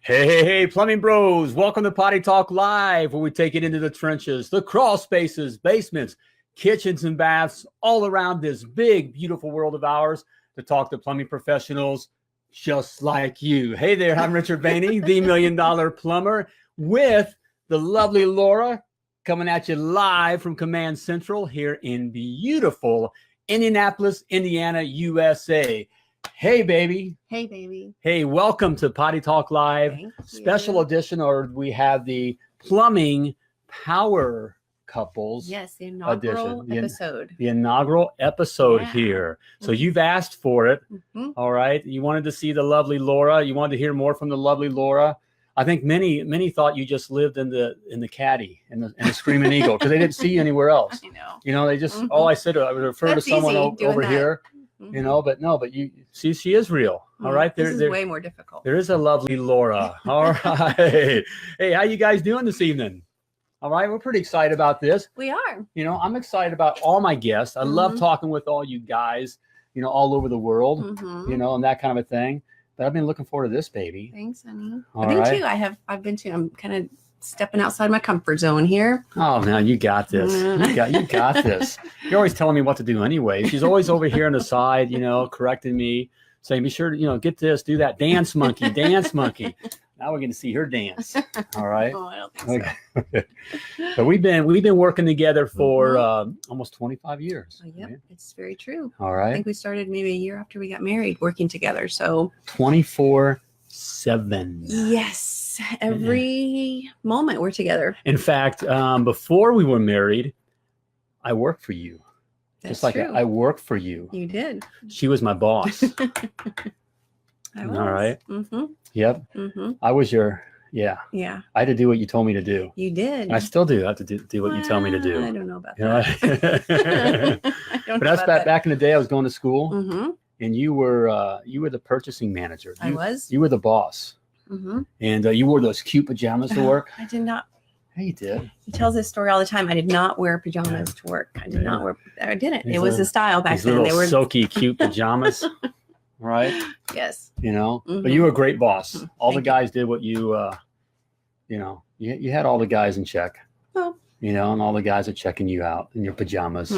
Hey, plumbing bros, welcome to Potty Talk Live, where we take it into the trenches, the crawl spaces, basements, kitchens, and baths all around this big, beautiful world of ours to talk to plumbing professionals just like you. Hey there, I'm Richard Behney, the $1 Million Plumber, with the lovely Laura, coming at you live from Command Central here in beautiful Indianapolis, Indiana, USA. Hey, baby. Hey, baby. Hey, welcome to Potty Talk Live, special edition, or we have the plumbing power couples. Yes, the inaugural episode. The inaugural episode here. So you've asked for it. All right. You wanted to see the lovely Laura. You wanted to hear more from the lovely Laura. I think many thought you just lived in the caddy and the Screaming Eagle because they didn't see you anywhere else. I know. You know, they just all I said I would refer to someone over here. You know, but you see, she is real. All right. This is way more difficult. There is a lovely Laura. All right. Hey, how you guys doing this evening? All right. We're pretty excited about this. We are. You know, I'm excited about all my guests. I love talking with all you guys, you know, all over the world, you know, and that kind of a thing. But I've been looking forward to this, baby. Thanks, honey. I've been too. I'm kind of stepping outside my comfort zone here. Oh, man, you got this. You got this. You're always telling me what to do anyway. She's always over here on the side, you know, correcting me, saying, be sure to, you know, get this, do that. Dance monkey, dance monkey. Now we're going to see her dance. All right. Oh, I don't think so. So we've been working together for almost 25 years. Oh, yep, right? It's very true. All right. I think we started maybe a year after we got married working together. So 24/7. Yes. Every moment we're together. In fact, before we were married, I worked for you. That's just like true. I worked for you. You did. She was my boss. I was. All right. Yep. I was your, yeah. I had to do what you told me to do. You did. And I still do have to do what you tell me to do. I don't know about that. But that's back in the day I was going to school and you were the purchasing manager. I was. You were the boss. And you wore those cute pajamas to work. I did not. Hey, you did. He tells this story all the time. I did not wear pajamas to work. I did not wear. I didn't. It was the style back then. They were silky, cute pajamas, right? Yes. You know, but you were a great boss. All the guys did what you, you know, you had all the guys in check. Well, you know, and all the guys are checking you out in your pajamas.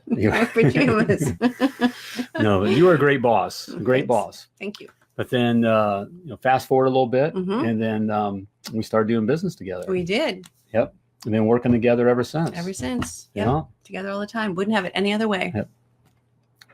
Your pajamas. No, but you were a great boss. Great boss. Thank you. But then, you know, fast forward a little bit, and then we started doing business together. We did. Yep. And been working together ever since. Ever since. Yep. You know? Together all the time. Wouldn't have it any other way. Yep.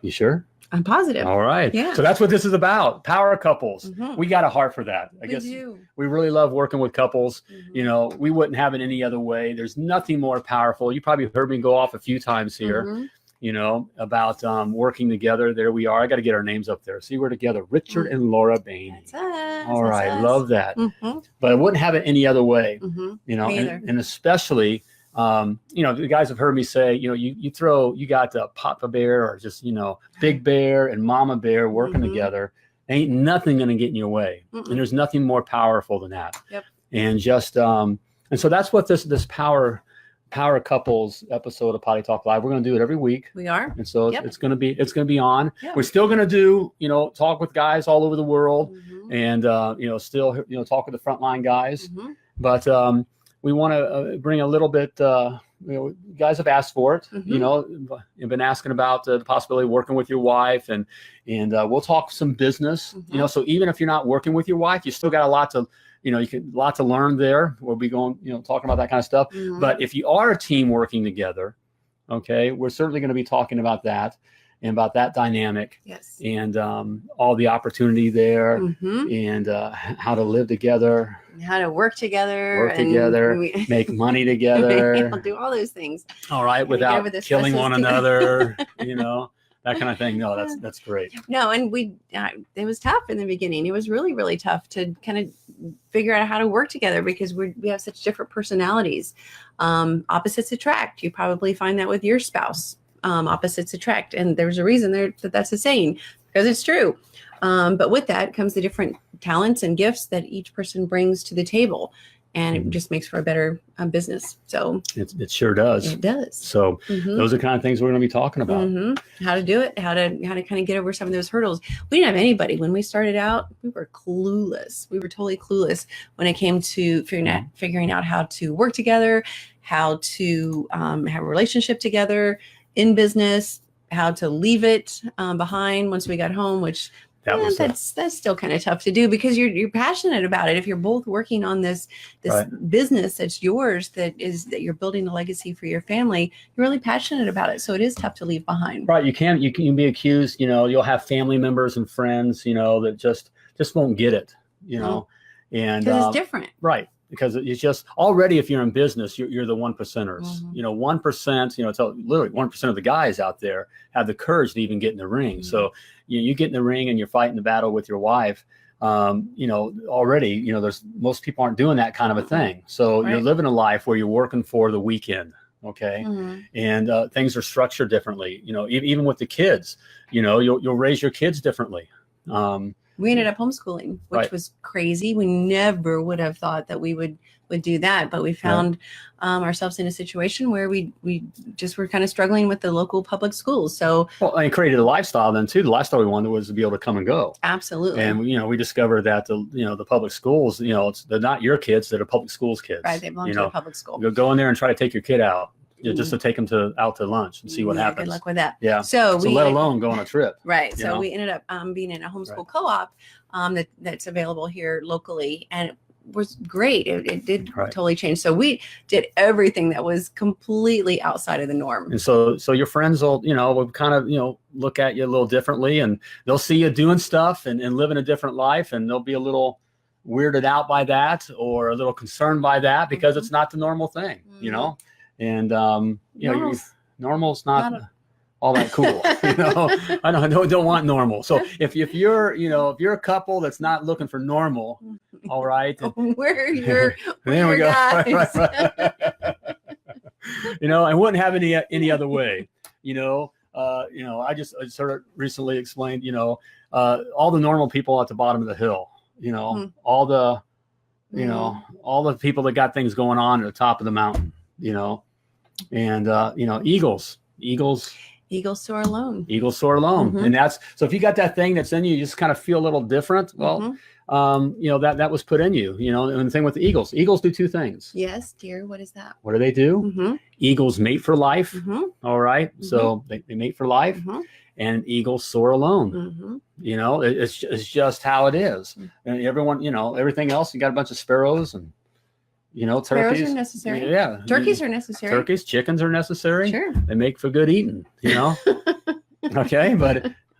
You sure? I'm positive. All right. Yeah. So that's what this is about. Power couples. We got a heart for that. I guess do. We really love working with couples. You know, we wouldn't have it any other way. There's nothing more powerful. You probably heard me go off a few times here. You know, about working together. There we are. I got to get our names up there. See, we're together. Richard and Laura Behney. That's us. All right. Love that. But I wouldn't have it any other way. You know, and especially, you know, the guys have heard me say, you know, you got Papa Bear or just, you know, Big Bear and Mama Bear working together. Ain't nothing going to get in your way. And there's nothing more powerful than that. Yep. And just, and so that's what this power couples episode of Potty Talk Live. We're going to do it every week. We are. And so it's going to be on. Yep. We're still going to do, you know, talk with guys all over the world and, you know, still, you know, talk with the frontline guys. But we want to bring a little bit, you know, guys have asked for it, you know, you've been asking about the possibility of working with your wife and we'll talk some business, you know, so even if you're not working with your wife, you still got a lot to, you know, lot to learn there. We'll be going, you know, talking about that kind of stuff. But if you are a team working together, okay, we're certainly going to be talking about that and about that dynamic. Yes. And all the opportunity there and how to live together. How to work together. Make money together. Do all those things. All right, without killing one another, you know. That kind of thing. No, that's great. No, and it was tough in the beginning. It was really, really tough to kind of figure out how to work together because we have such different personalities. Opposites attract. You probably find that with your spouse. Opposites attract. And there's a reason that's a saying because it's true. But with that comes the different talents and gifts that each person brings to the table. and it just makes for a better business. So it sure does. It does. So those are the kind of things we're going to be talking about. How to do it, how to kind of get over some of those hurdles. We didn't have anybody when we started out. We were clueless. We were totally clueless when it came to figuring out how to work together, how to have a relationship together in business, how to leave it behind once we got home, which that's still kind of tough to do because you're passionate about it. If you're both working on this business that's yours, that you're building a legacy for your family, you're really passionate about it. So it is tough to leave behind. Right. You can be accused, you'll have family members and friends, that just won't get it, and because it's different. Right. Because it's just already, if you're in business, you're the 1%ers. 1%. So literally 1% of the guys out there have the courage to even get in the ring. So you get in the ring and you're fighting the battle with your wife. Already, there's most people aren't doing that kind of a thing. So you're living a life where you're working for the weekend. Okay, and things are structured differently. Even with the kids, you'll raise your kids differently. We ended up homeschooling, which was crazy. We never would have thought that we would do that, but we found ourselves in a situation where we just were kind of struggling with the local public schools. So, and created a lifestyle then too. The lifestyle we wanted was to be able to come and go. Absolutely. And we discovered that the public schools, they're not your kids; they're the public schools kids. Right, they belong to a public school. You'll go in there and try to take your kid out. Just to take them out to lunch and see what happens. Good luck with that. Yeah. So let alone go on a trip. Right. So we ended up being in a homeschool co-op that's available here locally, and it was great. It did totally change. So we did everything that was completely outside of the norm. And so your friends will kind of look at you a little differently, and they'll see you doing stuff and living a different life, and they'll be a little weirded out by that or a little concerned by that because it's not the normal thing, And normal's not all that cool. I don't want normal. So if you're a couple that's not looking for normal, all right. We're your guys. Right. I wouldn't have any other way. I just sort of recently explained. All the normal people at the bottom of the hill. All the all the people that got things going on at the top of the mountain. And eagles soar alone. Eagles soar alone. And that's, so if you got that thing that's in you, you just kind of feel a little different. Well, that was put in you, and the thing with the eagles do two things. Yes, dear. What is that? What do they do? Eagles mate for life. All right. So they mate for life, and eagles soar alone. It's just how it is. And everyone, everything else, you got a bunch of sparrows and, turkeys. Sparrows are necessary. Yeah. Turkeys are necessary. Turkeys, chickens are necessary. Sure. They make for good eating, Okay.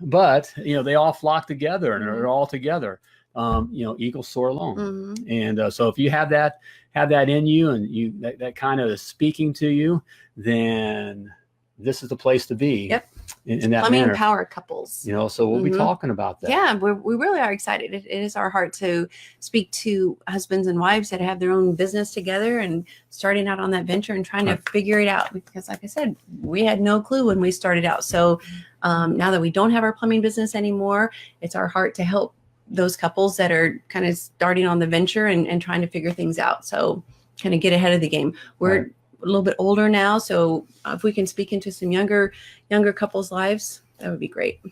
But they all flock together and are all together. Eagles soar alone. And so if you have that in you and that kind of is speaking to you, then this is the place to be. Yep. In that Plumbing manner. Power couples. So we'll be talking about that. Yeah, we really are excited. It is our heart to speak to husbands and wives that have their own business together and starting out on that venture and trying to figure it out. Because like I said, we had no clue when we started out. So now that we don't have our plumbing business anymore, it's our heart to help those couples that are kind of starting on the venture and trying to figure things out. So kind of get ahead of the game. We're a little bit older now, so if we can speak into some younger couples' lives, that would be great.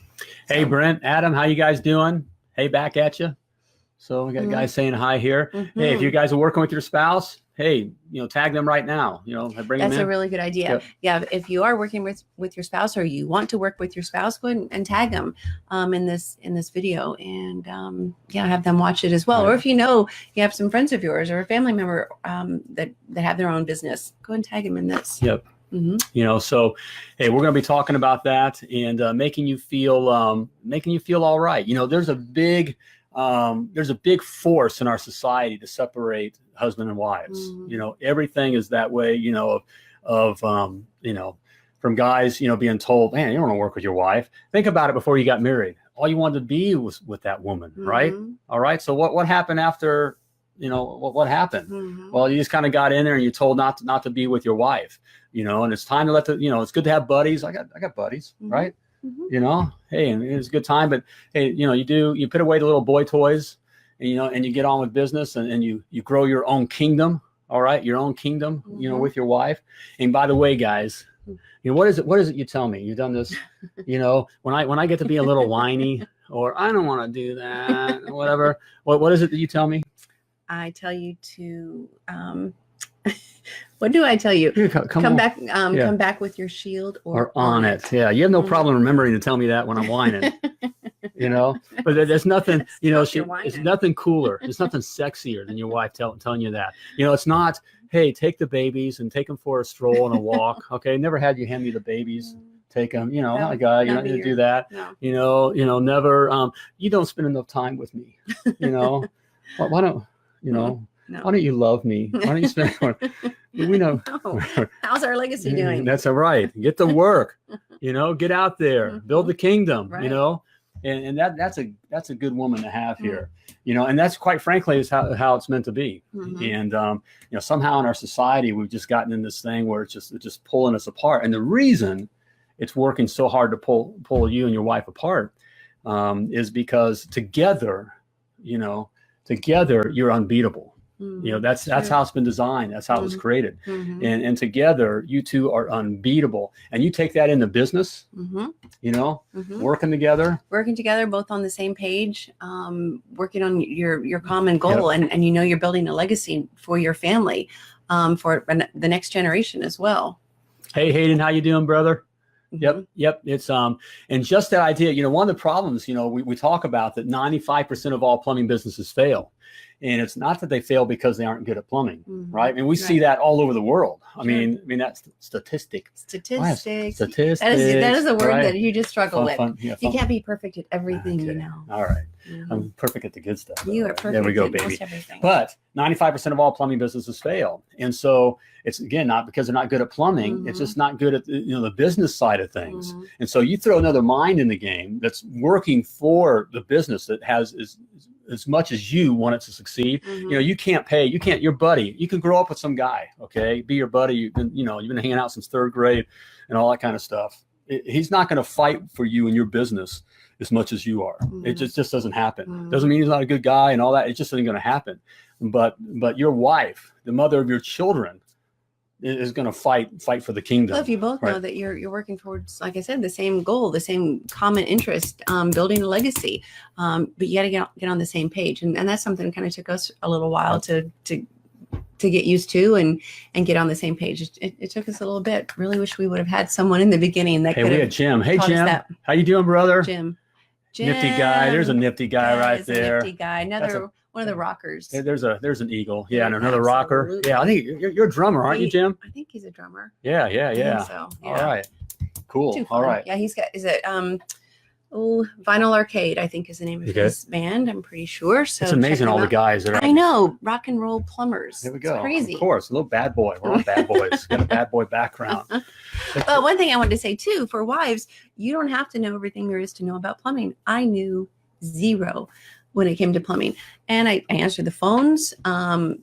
Hey, Brent, Adam, how you guys doing? Hey, back at you. So we got guys saying hi here. Hey, if you guys are working with your spouse, hey, tag them right now. Bring them in. That's a really good idea. Yeah, if you are working with your spouse or you want to work with your spouse, go ahead and tag them in this video and have them watch it as well. Or if you have some friends of yours or a family member that have their own business, go and tag them in this. Yep. So hey, we're going to be talking about that and making you feel all right. There's a big force in our society to separate husband and wives. Everything is that way, from guys, being told, man, you don't want to work with your wife. Think about it before you got married. All you wanted to be was with that woman, right? All right. So what happened after, what happened? Well, you just kind of got in there and you're told not to be with your wife, and it's time to it's good to have buddies. I got buddies, right? Hey, and it was a good time, but hey, you put away the little boy toys and, and you get on with business, and you grow your own kingdom. All right, your own kingdom, with your wife. And by the way, guys, what is it you tell me? You've done this, when I get to be a little whiny, or I don't want to do that, or whatever. What is it that you tell me? I tell you to, what do I tell you? Come back, come back with your shield or on it. Yeah, you have no problem remembering to tell me that when I'm whining. But there's nothing, it's nothing cooler. There's nothing sexier than your wife telling you that. It's not, hey, take the babies and take them for a stroll and a walk. Okay, never had you hand me the babies. Take them, not a guy. You're not going to do that. No. Never. You don't spend enough time with me. Why don't No. Why don't you love me? Why don't you spend more? We know. No. How's our legacy doing? That's all right. Get to work. Get out there, build the kingdom. Right. And that's a good woman to have here. And that's quite frankly is how it's meant to be. And somehow in our society we've just gotten in this thing where it's just pulling us apart. And the reason it's working so hard to pull you and your wife apart is because together you're unbeatable. That's how it's been designed. That's how it was created. And together you two are unbeatable. And you take that into business, working together, both on the same page, working on your common goal. Yep. And you're building a legacy for your family, for the next generation as well. Hey, Hayden, how you doing, brother? Yep. It's and just that idea, one of the problems, we talk about that 95% of all plumbing businesses fail. And it's not that they fail because they aren't good at plumbing, right? I mean, we see that all over the world. I mean, that's statistics. Statistics. That is a word that you just struggle with. Yeah, you can't be perfect at everything, All right. I'm perfect at the good stuff. You are perfect. There we go, at baby. most everything. But 95% of all plumbing businesses fail. And so it's, again, not because they're not good at plumbing. It's just not good at the business side of things. And so you throw another mind in the game that's working for the business that has as much as you want it to succeed. You can't your buddy, you can grow up with some guy, okay, be your buddy. You've been hanging out since third grade and all that kind of stuff. He's not going to fight for you and your business as much as you are. It just doesn't happen. Doesn't mean he's not a good guy and all that. It just isn't going to happen. But your wife, the mother of your children, is going to fight for the kingdom. Well, if you both know that you're working towards, like I said, the same goal, the same common interest, building a legacy, but you got to get on the same page, and that's something that kind of took us a little while to get used to and get on the same page. It took us a little bit. Really wish we would have had someone in the beginning that could have. We had Jim. Hey, Jim, how you doing, brother? Jim. Nifty guy. There's a nifty guy right there. Nifty guy. Another one of the rockers. There's an eagle. Yeah, and another rocker. Yeah, I think you're a drummer, aren't you, Jim? I think he's a drummer. Yeah. So, yeah. All right. Cool. All right. Yeah, is it Vinyl Arcade, I think is the name of his band. I'm pretty sure. So it's amazing all the guys that are. I know, rock and roll plumbers. There we go. It's crazy. Of course, a little bad boy. We're all bad boys. Got a bad boy background. But one thing I wanted to say too, for wives, you don't have to know everything there is to know about plumbing. I knew zero when it came to plumbing, and I answered the phones,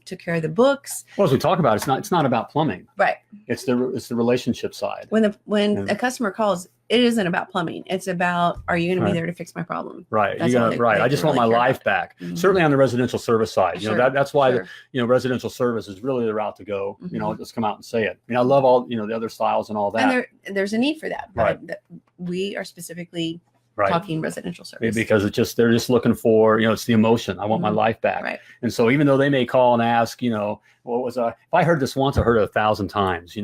took care of the books. Well, as we talk about, it's not about plumbing, right? It's the relationship side. When a customer calls, it isn't about plumbing. It's about, are you going to be there to fix my problem? Right. I just want my life back. Certainly on the residential service side, that's why residential service is really the route to go. Just come out and say it. I love all the other styles and all that. And there's a need for that. Right. We are specifically talking residential service because they're just looking for it's the emotion. I want my life back. Right. And so even though they may call and ask, what was if I heard this once, I heard it 1,000 times.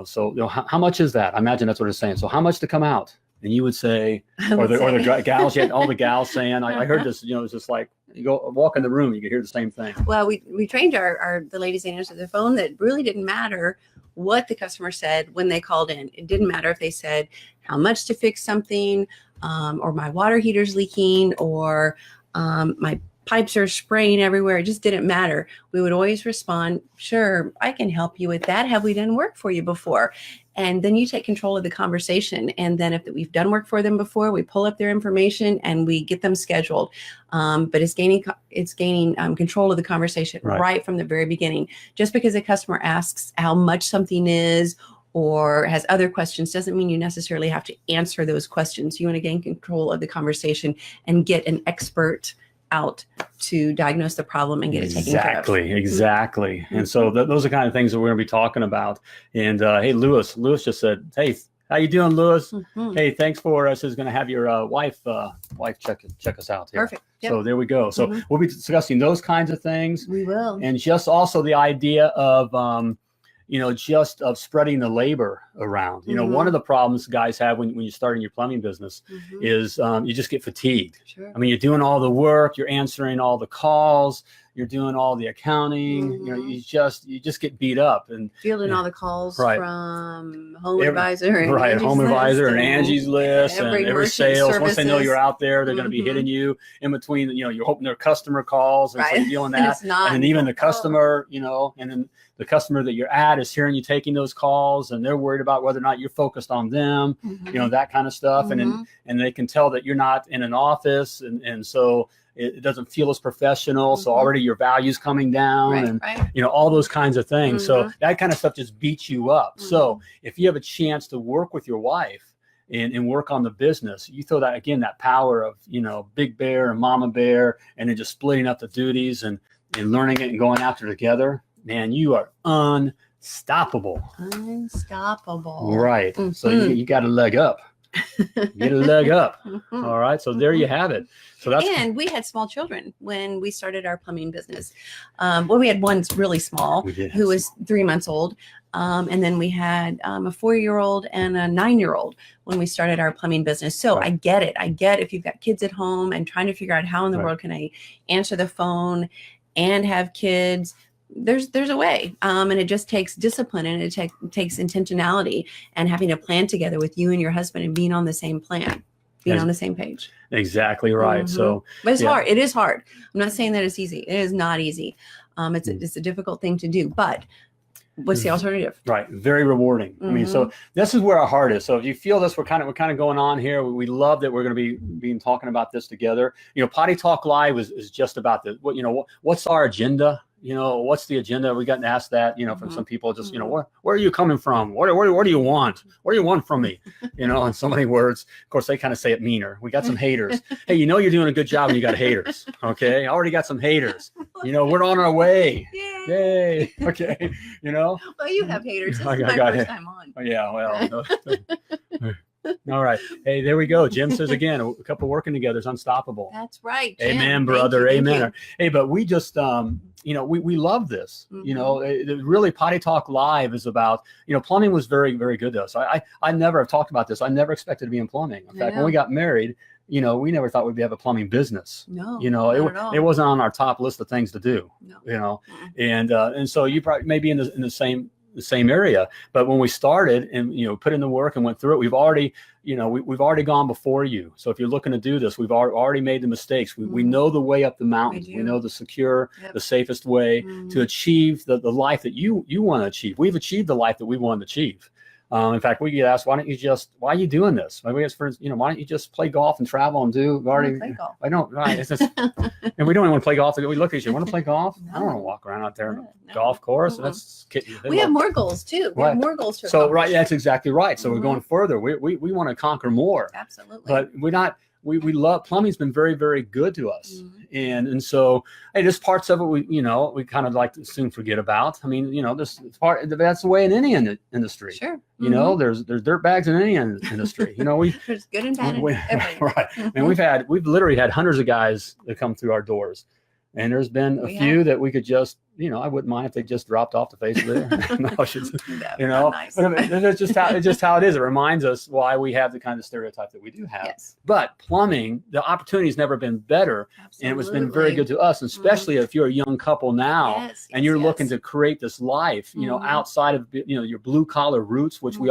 So how much is that? I imagine that's what it's saying. So how much to come out? And you would say, or the gals, all the gals saying, I heard this. It's just like you go walk in the room, you can hear the same thing. Well, we trained the ladies that answered the phone that it really didn't matter what the customer said when they called in. It didn't matter if they said how much to fix something, or my water heater's leaking, or my pipes are spraying everywhere. It just didn't matter. We would always respond, sure, I can help you with that. Have we done work for you before? And then you take control of the conversation. And then if we've done work for them before, we pull up their information and we get them scheduled. But it's gaining control of the conversation right from the very beginning. Just because a customer asks how much something is or has other questions doesn't mean you necessarily have to answer those questions. You want to gain control of the conversation and get an expert out to diagnose the problem and get it taken care of. Exactly. And so those are kind of things that we're going to be talking about. And hey, Lewis just said, hey, how you doing, Lewis? Hey, thanks for us. Is going to have your wife check us out here. Perfect. Yep. So there we go. So we'll be discussing those kinds of things. We will. And just also the idea of just of spreading the labor around. One of the problems guys have when you're starting your plumbing business is you just get fatigued. Sure. I mean, you're doing all the work, you're answering all the calls, you're doing all the accounting. You just get beat up and fielding all the calls from Home Advisor and Angie's List and every sales. Services. Once they know you're out there, they're going to be hitting you in between. You're hoping their customer calls and so you're dealing that, and then even the customer, and then the customer that you're at is hearing you taking those calls, and they're worried about whether or not you're focused on them, that kind of stuff, and they can tell that you're not in an office, and so it doesn't feel as professional. So already your value's coming down, and all those kinds of things. So that kind of stuff just beats you up. So if you have a chance to work with your wife and work on the business, you throw that power of Big Bear and Mama Bear, and then just splitting up the duties and learning it and going after it together. Man, you are unstoppable. Right. So you got a leg up. Get a leg up. All right. So there you have it. So and we had small children when we started our plumbing business. We had one really small who was 3 months old. And then we had a 4-year-old and a 9-year-old when we started our plumbing business. So I get it. I get if you've got kids at home and trying to figure out how in the world can I answer the phone and have kids. There's a way, and it just takes discipline, and it takes intentionality and having a plan together with you and your husband and being on the same plan, being on the same page. Exactly right. So, but it's hard. It is hard. I'm not saying that it's easy. It is not easy. It's a difficult thing to do, but what's the alternative? Right. Very rewarding. I mean, so this is where our heart is. So if you feel this, we're kind of going on here. We love that we're going to be talking about this together. Potty Talk Live is just about the, what's our agenda? What's the agenda? We got asked that, from some people, just, where are you coming from? What do you want? What do you want from me? In so many words. Of course, they kind of say it meaner. We got some haters. Hey, you're doing a good job when you got haters. Okay. I already got some haters. We're on our way. Yay. Okay. Well, you have haters. This is my first time on. Oh, yeah. Well, no. All right. Hey, there we go. Jim says again, a couple working together is unstoppable. That's right. Jim. Amen, brother. Amen. Hey, but we just, we love this. Really, Potty Talk Live is about, plumbing was very, very good to us. I never have talked about this. I never expected to be in plumbing. In fact, when we got married, we never thought we'd have a plumbing business. No, it wasn't on our top list of things to do. No. And so you probably maybe in the same area, but when we started and put in the work and went through it, we've already we've already gone before you. So if you're looking to do this, we've already made the mistakes. We know the way up the mountain. We know the secure, the safest way to achieve the life that you want to achieve. We've achieved the life that we want to achieve. In fact, we get asked, why are you doing this? Why don't you just play golf and travel and do gardening? I don't, right. It's just, and we don't even want to play golf. We look at you, want to play golf? No. I don't want to walk around out there golf course. That's we have more goals too. We have more goals to accomplish. So, right. That's exactly right. So we're going further. We want to conquer more. Absolutely. But we're not, we love, plumbing's been very, very good to us. And so, hey, there's parts of it we kind of like to soon forget about. I mean, this part, that's the way in any industry. Sure. There's dirt bags in any industry. There's good and bad. Right. And we've literally had hundreds of guys that come through our doors. And there's been a few that we could just, I wouldn't mind if they just dropped off the face of the earth. Nice. But I mean, it's just how it is. It reminds us why we have the kind of stereotype that we do have. Yes. But plumbing, the opportunity has never been better. Absolutely. And it was been very good to us, especially if you're a young couple now and you're looking to create this life, outside of, your blue collar roots, which we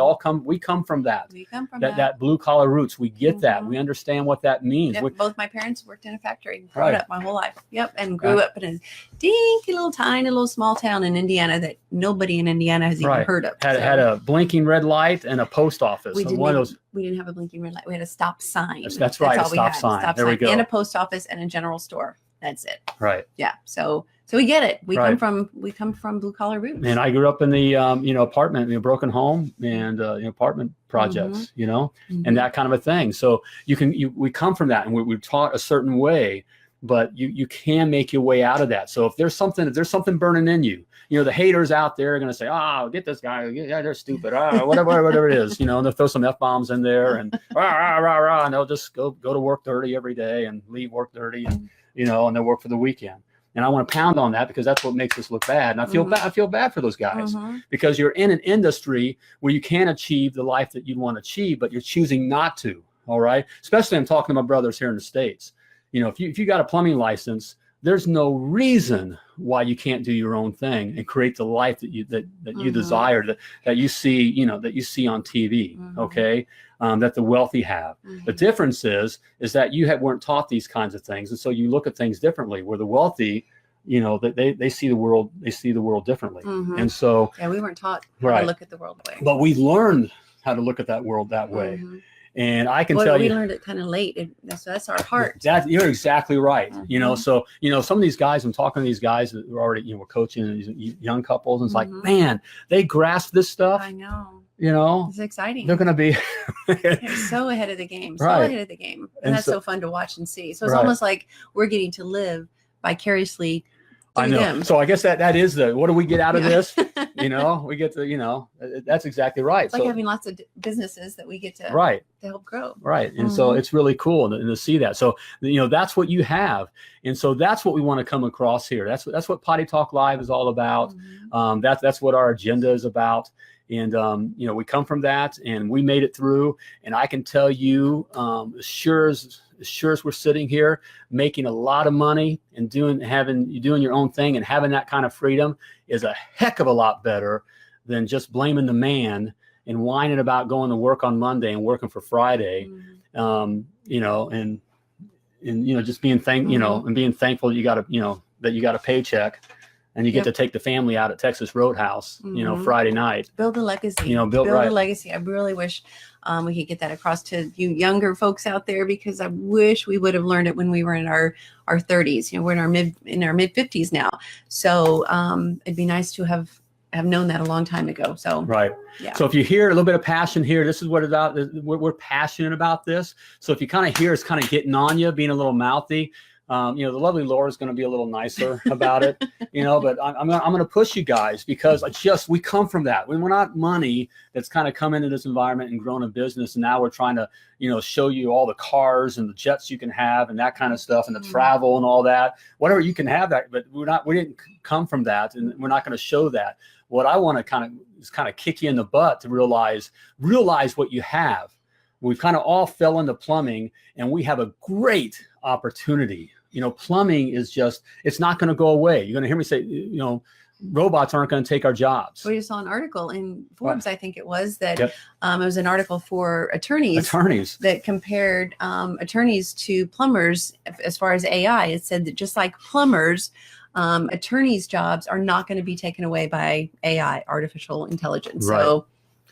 come from that. We come from that blue collar roots. We get that. We understand what that means. Yep. Both my parents worked in a factory growing up my whole life. Yep. And grew up in a dinky little tiny little small town in Indiana that nobody in Indiana has even heard of. Had a blinking red light and a post office. We didn't have a blinking red light. We had a stop sign. That's right. That's all a stop sign. There we go. And a post office and a general store. That's it. Right. Yeah. So we get it. We come from blue collar roots. And I grew up in the apartment, broken home and apartment projects, and that kind of a thing. So we come from that, and we're taught a certain way. but you can make your way out of that. So if there's something burning in you, the haters out there are going to say, oh, get this guy. Yeah, they're stupid. Whatever it is, and they'll throw some F-bombs in there and and they'll just go to work dirty every day and leave work dirty and they'll work for the weekend. And I want to pound on that because that's what makes us look bad. And I feel bad. I feel bad for those guys because you're in an industry where you can achieve the life that you'd want to achieve, but you're choosing not to. All right. Especially I'm talking to my brothers here in the States. If you got a plumbing license, there's no reason why you can't do your own thing and create the life that you desire, that you see, that you see on TV. Okay. That the wealthy have. The difference is that you weren't taught these kinds of things. And so you look at things differently, where the wealthy, that they see the world differently. And so, we weren't taught how to look at the world that way. But we learned how to look at that world that way. And I can tell you, we learned it kind of late. That's our heart. You're exactly right. So some of these guys, I'm talking to these guys that are already, we're coaching these young couples, and it's like, man, they grasp this stuff. I know. It's exciting. They're going to be they're so ahead of the game. And that's so fun to watch and see. So it's almost like we're getting to live vicariously through I know. them. So I guess that is what do we get out of this? We get to, that's exactly right. It's like having lots of businesses that we get to help grow. Right. And so it's really cool to see that. So, that's what you have. And so that's what we want to come across here. That's what Potty Talk Live is all about. That's what our agenda is about. And, we come from that and we made it through. And I can tell you, as sure as we're sitting here making a lot of money and doing your own thing and having that kind of freedom is a heck of a lot better than just blaming the man and whining about going to work on Monday and working for Friday. And just being and being thankful that you got a paycheck. And you get to take the family out at Texas Roadhouse, Friday night. Build a legacy. Build a legacy. I really wish we could get that across to you younger folks out there, because I wish we would have learned it when we were in our 30s. We're in our mid 50s now. So it'd be nice to have known that a long time ago. So yeah. So if you hear a little bit of passion here, this is what it's about. We're passionate about this. So if you kind of hear it's kind of getting on you, being a little mouthy, the lovely Laura is going to be a little nicer about it, but I'm going to push you guys, because we come from that. We're not money that's kind of come into this environment and grown a business. And now we're trying to, show you all the cars and the jets you can have and that kind of stuff and the travel and all that, whatever you can have that. But we didn't come from that, and we're not going to show that. What I want to kind of kick you in the butt to realize what you have. We've kind of all fell into plumbing, and we have a great opportunity. Plumbing is it's not going to go away. You're going to hear me say, robots aren't going to take our jobs. We just saw an article in Forbes, I think it was, that it was an article for attorneys that compared attorneys to plumbers as far as AI. It said that just like plumbers, attorneys' jobs are not going to be taken away by AI, artificial intelligence. Right. So,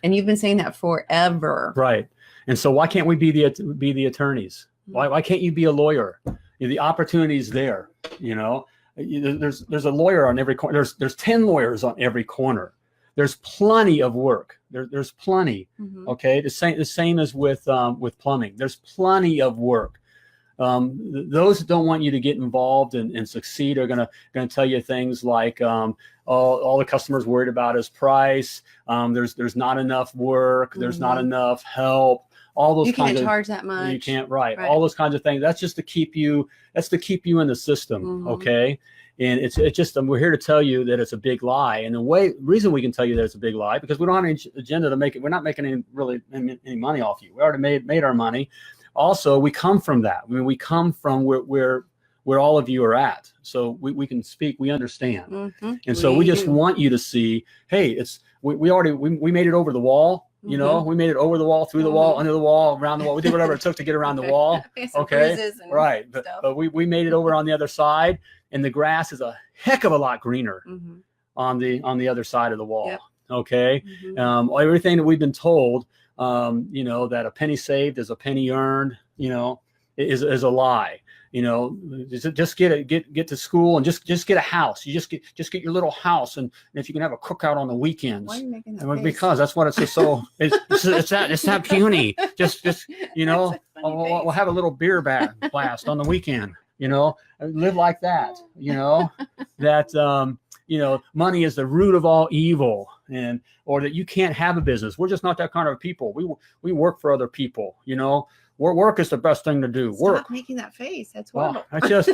and you've been saying that forever. Right. And so why can't we be the attorneys? Why can't you be a lawyer? The opportunity is there. There's a lawyer on every corner. There's 10 lawyers on every corner. There's plenty of work. There's plenty. Okay. The same as with plumbing. There's plenty of work. Those that don't want you to get involved and succeed are gonna tell you things like all the customers worried about is price. There's not enough work. There's not enough help. All those kinds of, you can't charge that much. You can't, right. All those kinds of things. That's just to keep you in the system. Okay. And it's just, we're here to tell you that it's a big lie. And the reason we can tell you that it's a big lie, because we don't have any agenda to make it. We're not making any money off you. We already made our money. Also, we come from that. I mean, we come from where all of you are at. So we can speak, we understand. And so we just want you to see, hey, we made it over the wall. We made it over the wall, through the wall, under the wall, around the wall. We did whatever it took to get around the wall. Okay. Right. But we made it over on the other side, and the grass is a heck of a lot greener on the other side of the wall. Yep. Okay. Everything that we've been told, that a penny saved is a penny earned, is a lie. Just get to school and just get a house. You just get your little house, and if you can have a cookout on the weekends. Why are you making that face? Because that's what it's just so. It's that puny. Just we'll have a little beer blast on the weekend. you know, live like that, you know, that, you know, money is the root of all evil, and, or that you can't have a business. We're just not that kind of people. We work for other people, you know. Work is the best thing to do. Work. Stop making that face. That's horrible. I just,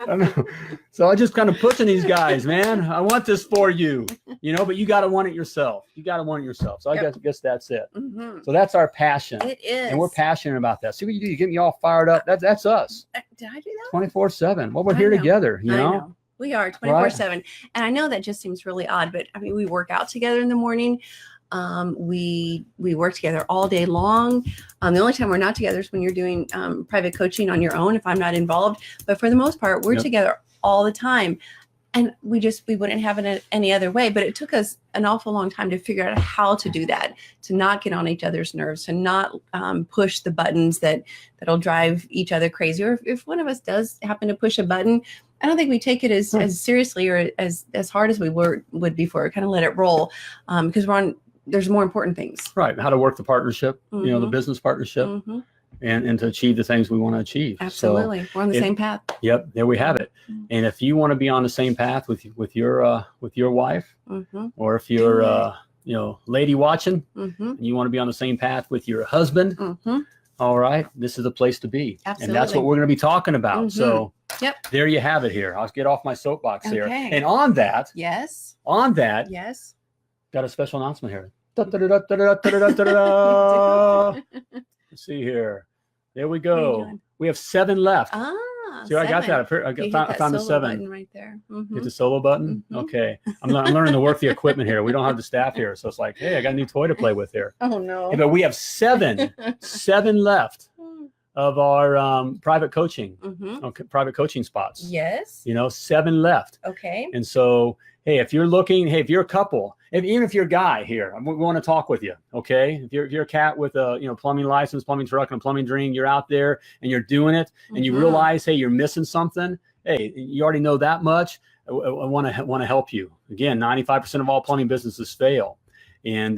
I know. So I just kind of pushing these guys, man. I want this for you, you know, but you got to want it yourself. You got to want it yourself. So I guess that's it. So that's our passion. It is. And we're passionate about that. See what you do? You get me all fired up. That's us. Did I do that? 24/7. Well, we're here together, you know? We are 24/7. And I know that just seems really odd, but I mean, we work out together in the morning. We work together all day long. The only time we're not together is when you're doing private coaching on your own, if I'm not involved. But for the most part, we're together all the time. And we wouldn't have it any other way. But it took us an awful long time to figure out how to do that, to not get on each other's nerves, to not push the buttons that'll drive each other crazy. Or if one of us does happen to push a button, I don't think we take it as seriously or as hard as we would before. Kind of let it roll because there's more important things. Right. How to work the partnership, you know, the business partnership, and to achieve the things we want to achieve. Absolutely. So we're on the same path. Yep. There we have it. And if you want to be on the same path with your wife, or if you're, you know, lady watching, and you want to be on the same path with your husband, all right, this is the place to be. Absolutely. And that's what we're going to be talking about. So there you have it here. I'll get off my soapbox here. And on that, got a special announcement here. Let's see here. There we go. We have 7 left. See, I got that. I found the 7 button right there. Hit the solo button. Okay. I'm learning to work the equipment here. We don't have the staff here, so it's like, hey, I got a new toy to play with here. Oh no! But we have 7 left of our private coaching, private coaching spots. Yes. You know, 7 left. Okay. And so, hey, if you're looking, hey, if you're a couple, even if you're a guy here, we want to talk with you. Okay. If you're a cat with a plumbing license, plumbing truck, and a plumbing dream, you're out there and you're doing it, and you realize, hey, you're missing something. Hey, you already know that much. I want to help you. Again, 95% of all plumbing businesses fail, and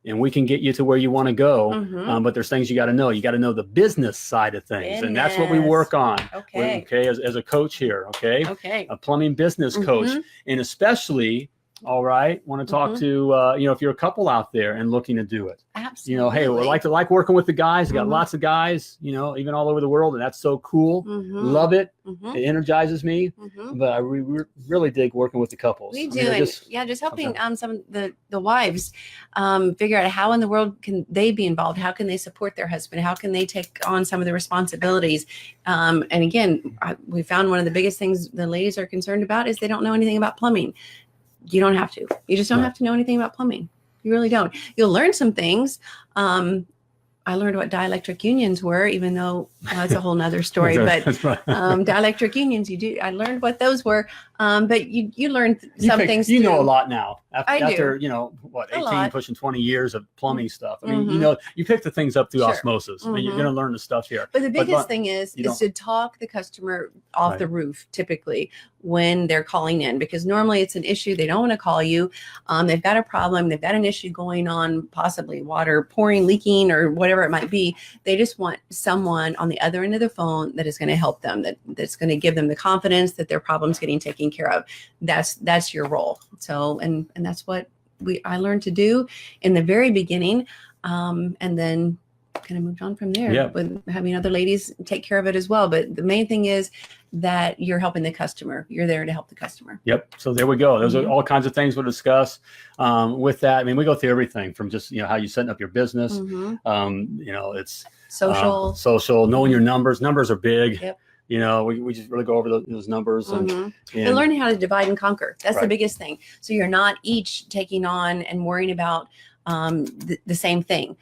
we can get you to where you want to go. But there's things you got to know. You got to know the business side of things. And that's what we work on. Okay. As a coach here. Okay. A plumbing business coach. And especially, all right, want to talk to, if you're a couple out there and looking to do it. Absolutely. You know, hey, we like working with the guys. We got lots of guys, you know, even all over the world. And that's so cool. Love it. It energizes me. But I really dig working with the couples. We do. Just helping some of the wives figure out how in the world can they be involved? How can they support their husband? How can they take on some of the responsibilities? And again, we found one of the biggest things the ladies are concerned about is they don't know anything about plumbing. You don't have to. You just don't have to know anything about plumbing. You really don't. You'll learn some things. I learned what dielectric unions were, even though that's a whole nother story. But dielectric unions, I learned what those were. But you learned some things. You know a lot now. After 18 pushing 20 years of plumbing stuff. I mean, you know, you pick the things up through osmosis. I mean, you're going to learn the stuff here. But the biggest thing is to talk the customer off the roof, typically, when they're calling in, because normally it's an issue. They don't want to call you. They've got a problem. They've got an issue going on, possibly water pouring, leaking, or whatever it might be. They just want someone on the other end of the phone that is going to help them, that's going to give them the confidence that their problem's getting taken care of. That's your role. So, and that's what I learned to do in the very beginning. And then kind of moved on from there with having other ladies take care of it as well. But the main thing is that you're helping the customer. You're there to help the customer. Yep. So there we go. Those are all kinds of things we'll discuss with that. I mean, we go through everything from just, how you setting up your business. It's social, knowing your numbers. Numbers are big. Yep. We just really go over those numbers and learning how to divide and conquer. That's the biggest thing. So you're not each taking on and worrying about the same thing.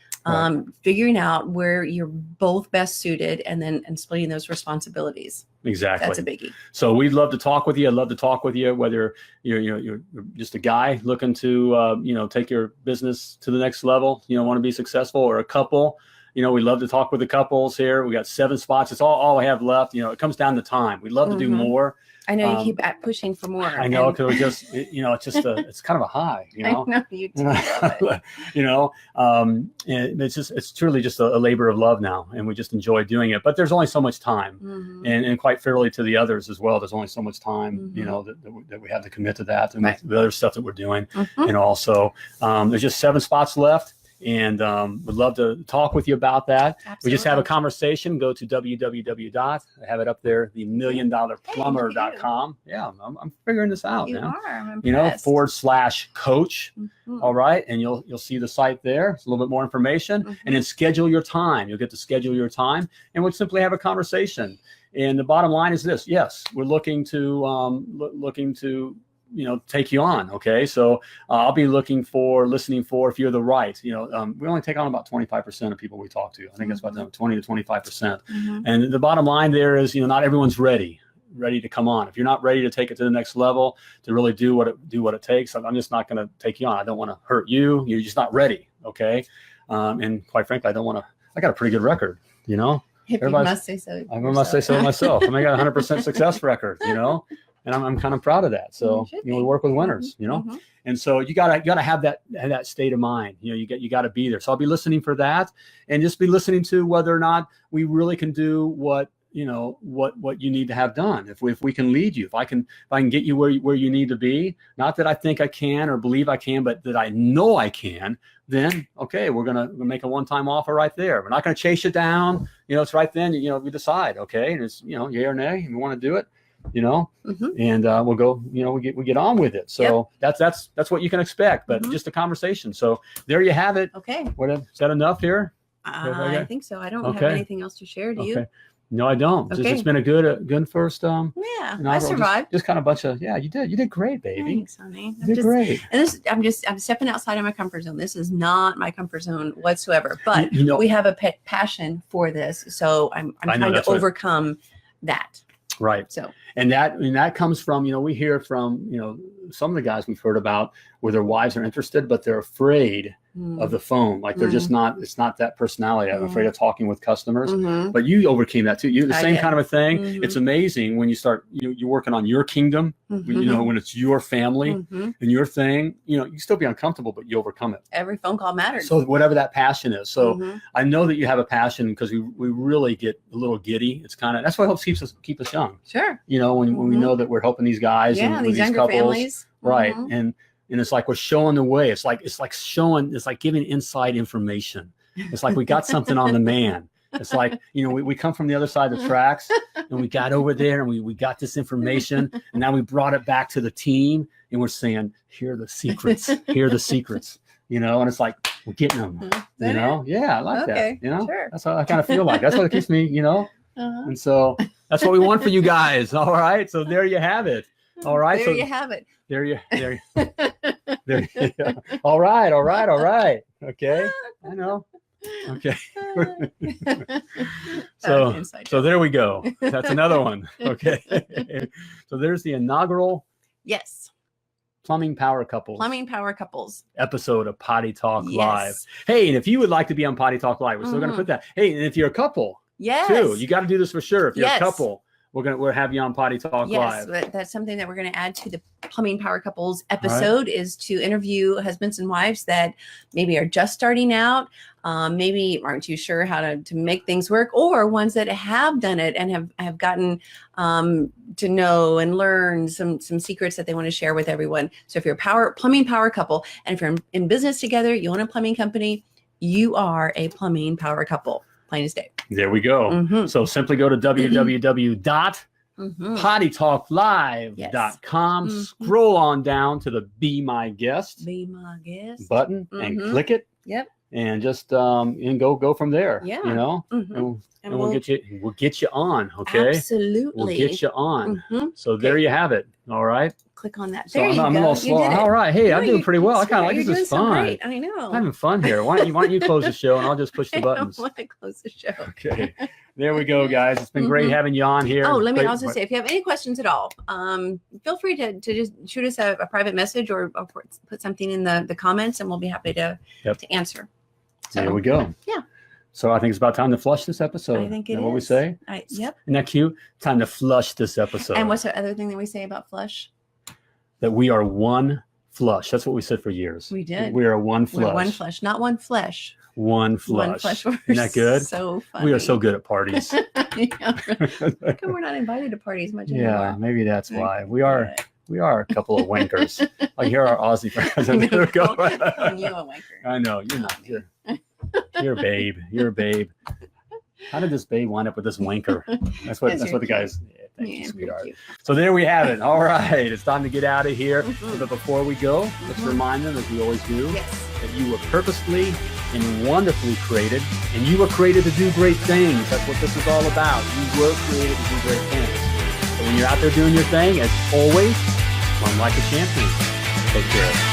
Figuring out where you're both best suited and splitting those responsibilities. Exactly. That's a biggie. So we'd love to talk with you. I'd love to talk with you, whether you're just a guy looking to, take your business to the next level, want to be successful, or a couple, we love to talk with the couples here. We got 7 spots. It's all I have left. It comes down to time. We'd love to do more. I know you keep pushing for more. I know, because it's kind of a high, I know you do. And it's truly just a labor of love now, and we just enjoy doing it. But there's only so much time, and quite fairly to the others as well. There's only so much time, that we have to commit to that, and the other stuff that we're doing. Also, there's just 7 spots left. And would love to talk with you about that. Absolutely. We just have a conversation. Go to www. I have it up there, the mulit-million.com. Yeah, I'm figuring this out now. I'm impressed. /coach. All right, and you'll see the site there. It's a little bit more information, and then schedule your time. You'll get to schedule your time, and we'll simply have a conversation. And the bottom line is this: yes, we're looking to take you on. Okay. So I'll be listening for if you're the right, we only take on about 25% of people we talk to. I think that's about 20 to 25%. And the bottom line there is, not everyone's ready to come on. If you're not ready to take it to the next level, to really do what it takes, I'm just not going to take you on. I don't want to hurt you. You're just not ready. Okay. And quite frankly, I got a pretty good record, If you must say so. I must say so myself. I got a 100% success record, and I'm kind of proud of that. So, we work with winners, and so you gotta have that state of mind. You got to be there. So I'll be listening for that, and just be listening to whether or not we really can do what you need to have done. If we can lead you, if I can get you where you need to be, not that I think I can or believe I can, but that I know I can, then okay, we're gonna make a one-time offer right there. We're not gonna chase you down. It's right then. We decide, okay, and it's yay or nay, and we want to do it. And we'll go, we get on with it. So that's what you can expect, but just a conversation. So there you have it. Okay. Is that enough here? I think so. I don't have anything else to share. Do you? No, I don't. Okay. It's been a good first. I survived. Just kind of a bunch of, you did great, baby. Thanks, honey. You did great. And I'm stepping outside of my comfort zone. This is not my comfort zone whatsoever, but we have a passion for this. So I'm trying to overcome that. Right. So, and that comes from, we hear from, some of the guys we've heard about where their wives are interested, but they're afraid of the phone. Like they're just not, it's not that personality. I'm afraid of talking with customers, but you overcame that too. The same kind of a thing. It's amazing when you start, you're working on your kingdom, when it's your family and your thing, you still be uncomfortable, but you overcome it. Every phone call matters. So whatever that passion is. So I know that you have a passion because we really get a little giddy. It's that's what helps keep us young. Sure. When we know that we're helping these guys and these younger couples, families. Right. And it's like we're showing the way. It's like giving inside information. It's like we got something on the man. It's like, we come from the other side of the tracks and we got over there and we got this information and now we brought it back to the team and we're saying, here are the secrets. Here are the secrets. And it's like we're getting them. Yeah, I like that. Sure. That's how I kind of feel like. That's what it keeps me, And so that's what we want for you guys. All right. So there you have it. All right. There you have it. There you. All right. Okay. I know. Okay. So there we go. That's another one. Okay. So there's the inaugural. Yes. Plumbing Power Couples episode of Potty Talk Live. Hey, and if you would like to be on Potty Talk Live, we're still going to put that. Hey, and if you're a couple, too, you got to do this for sure. If you're a couple, we'll have you on Potty Talk Live. Yes, that's something that we're going to add to the Plumbing Power Couples episode is to interview husbands and wives that maybe are just starting out, maybe aren't too sure how to make things work, or ones that have done it and have gotten to know and learn some secrets that they want to share with everyone. So if you're a plumbing power couple, and if you're in business together, you own a plumbing company, you are a plumbing power couple. Plain as day. There we go. So simply go to www.pottytalklive.com. Scroll on down to the Be My Guest button and click it. Yep. And just and go from there. Yeah. And we'll get you on. Okay. Absolutely. We'll get you on. So there you have it. All right. Click on that. So I'm a little slow. All right. Hey, I'm doing pretty well. I kind of like this. Is fun. Great. I know. I'm having fun here. Why don't you close the show and I'll just push the buttons. I don't want to close the show. Okay. There we go, guys. It's been great having you on here. Oh, let me also say, if you have any questions at all, feel free to just shoot us a private message or put something in the comments, and we'll be happy to answer. So, there we go. Yeah. So I think it's about time to flush this episode. I think it is. Is What we say? Yep. Isn't that cute? Time to flush this episode. And what's the other thing that we say about flush? That we are one flush. That's what we said for years. We did. We are one flush. We're one flush, not one flesh. One flush. One flush. Isn't that good? So funny. We are so good at parties. Yeah. How come we're not invited to parties much anymore? Yeah, maybe that's why. We are a couple of wankers. Like here are our Aussie friends. I'm calling you a wanker. I know. You're a babe. You're a babe. How did this babe wind up with this wanker? That's what the guys. Yeah, thank you, sweetheart. So there we have it. All right, it's time to get out of here. But before we go, let's remind them, as we always do, that you were purposely and wonderfully created, and you were created to do great things. That's what this is all about. You were created to do great things. So when you're out there doing your thing, as always, run like a champion. Take care.